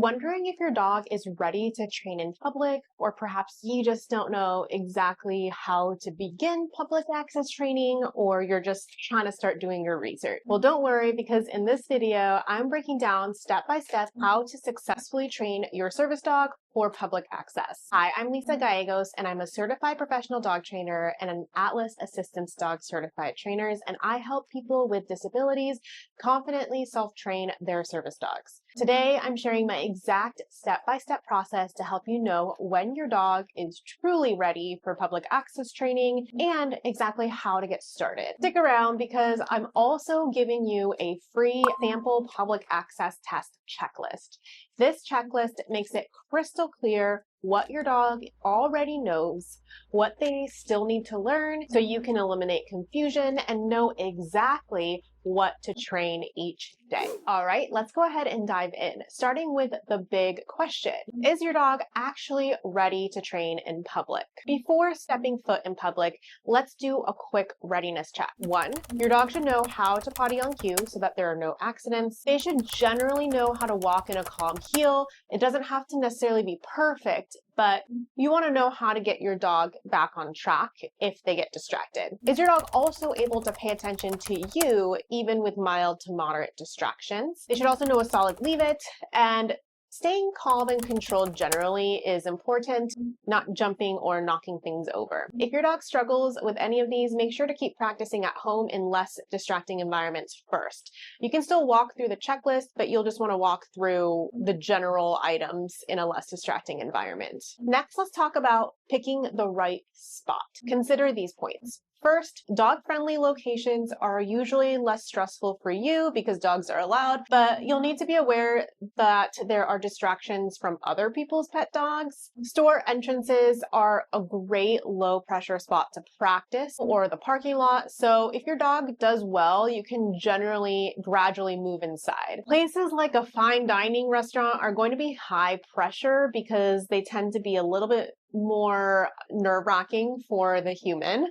Wondering if your dog is ready to train in public, or perhaps you just don't know exactly how to begin public access training, or you're just trying to start doing your research? Well, don't worry, because in this video, I'm breaking down step by step how to successfully train your service dog for public access. Hi, I'm Lisa Gallegos, and I'm a certified professional dog trainer and an Atlas Assistance Dog certified trainers, and I help people with disabilities confidently self-train their service dogs. Today, I'm sharing my exact step-by-step process to help you know when your dog is truly ready for public access training and exactly how to get started. Stick around because I'm also giving you a free sample public access test checklist. This checklist makes it crystal clear what your dog already knows, what they still need to learn, so you can eliminate confusion and know exactly what to train each day. All right, let's go ahead and dive in, starting with the big question. Is your dog actually ready to train in public? Before stepping foot in public, let's do a quick readiness check. 1, your dog should know how to potty on cue so that there are no accidents. They should generally know how to walk in a calm heel. It doesn't have to necessarily be perfect, but you want to know how to get your dog back on track if they get distracted. Is your dog also able to pay attention to you even with mild to moderate distractions? They should also know a solid leave it, and staying calm and controlled generally is important, not jumping or knocking things over. If your dog struggles with any of these, make sure to keep practicing at home in less distracting environments first. You can still walk through the checklist, but you'll just want to walk through the general items in a less distracting environment. Next, let's talk about picking the right spot. Consider these points. First, dog-friendly locations are usually less stressful for you because dogs are allowed, but you'll need to be aware that there are distractions from other people's pet dogs. Store entrances are a great low-pressure spot to practice, or the parking lot, so if your dog does well, you can generally gradually move inside. Places like a fine dining restaurant are going to be high pressure because they tend to be a little bit more nerve-wracking for the human.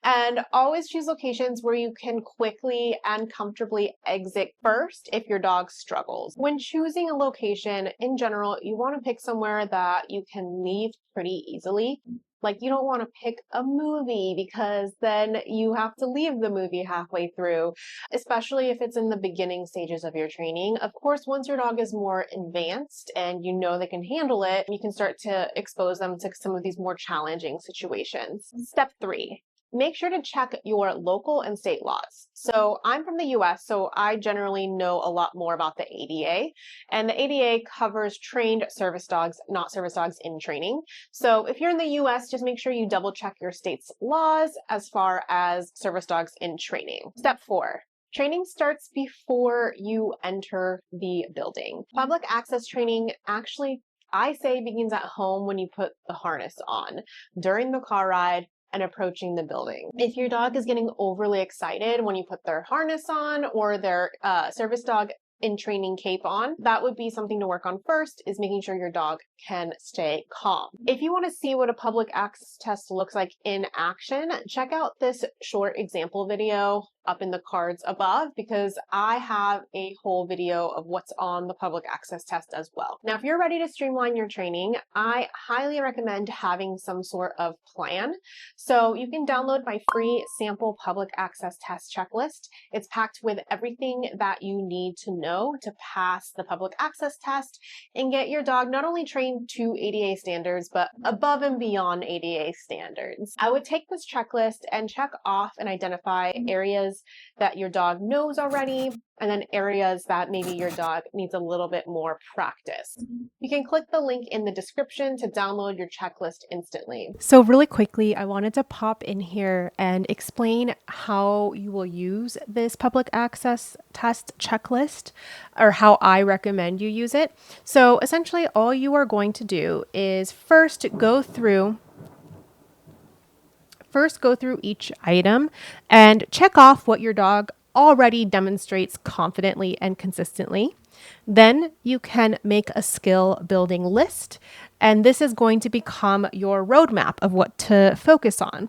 And always choose locations where you can quickly and comfortably exit first if your dog struggles. When choosing a location, in general, you want to pick somewhere that you can leave pretty easily. Like, you don't want to pick a movie because then you have to leave the movie halfway through, especially if it's in the beginning stages of your training. Of course, once your dog is more advanced and you know they can handle it, you can start to expose them to some of these more challenging situations. Step 3. Make sure to check your local and state laws. So I'm from the US, so I generally know a lot more about the ADA. And the ADA covers trained service dogs, not service dogs in training. So if you're in the US, just make sure you double check your state's laws as far as service dogs in training. Step 4. Training starts before you enter the building. Public access training actually, I say, begins at home when you put the harness on, during the car ride, and approaching the building. If your dog is getting overly excited when you put their harness on or their service dog in training cape on, that would be something to work on first, is making sure your dog can stay calm. If you want to see what a public access test looks like in action, check out this short example video up in the cards above, because I have a whole video of what's on the public access test as well. Now, if you're ready to streamline your training, I highly recommend having some sort of plan. So you can download my free sample public access test checklist. It's packed with everything that you need to know to pass the public access test and get your dog not only trained to ADA standards, but above and beyond ADA standards. I would take this checklist and check off and identify areas that your dog knows already, and then areas that maybe your dog needs a little bit more practice. You can click the link in the description to download your checklist instantly. So really quickly, I wanted to pop in here and explain how you will use this public access test checklist, or how I recommend you use it. So essentially, all you are going to do is first go through each item and check off what your dog already demonstrates confidently and consistently. Then you can make a skill building list, and this is going to become your roadmap of what to focus on.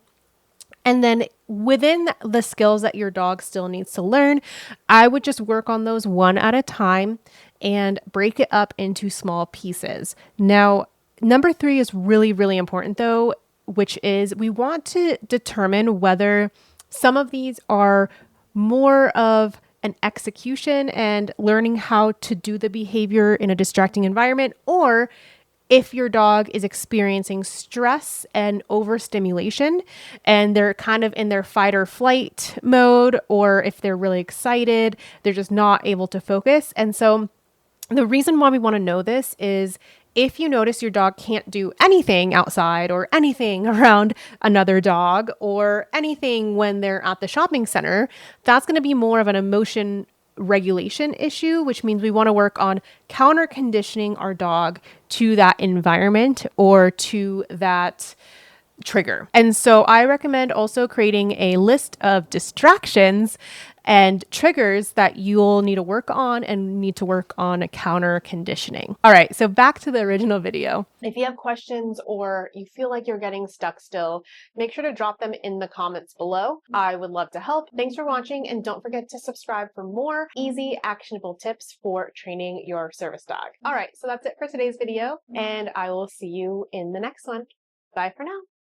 And then within the skills that your dog still needs to learn, I would just work on those one at a time and break it up into small pieces. Now, number 3 is really, really important though, which is we want to determine whether some of these are more of an execution and learning how to do the behavior in a distracting environment, or if your dog is experiencing stress and overstimulation and they're kind of in their fight or flight mode, or if they're really excited, they're just not able to focus. And so the reason why we want to know this is if you notice your dog can't do anything outside or anything around another dog or anything when they're at the shopping center, that's going to be more of an emotion regulation issue, which means we want to work on counter conditioning our dog to that environment or to that trigger. And so I recommend also creating a list of distractions and triggers that you'll need to work on and need to work on counter conditioning. All right, so back to the original video. If you have questions or you feel like you're getting stuck still, make sure to drop them in the comments below. I would love to help. Thanks for watching, and don't forget to subscribe for more easy, actionable tips for training your service dog. All right, so that's it for today's video, and I will see you in the next one. Bye for now.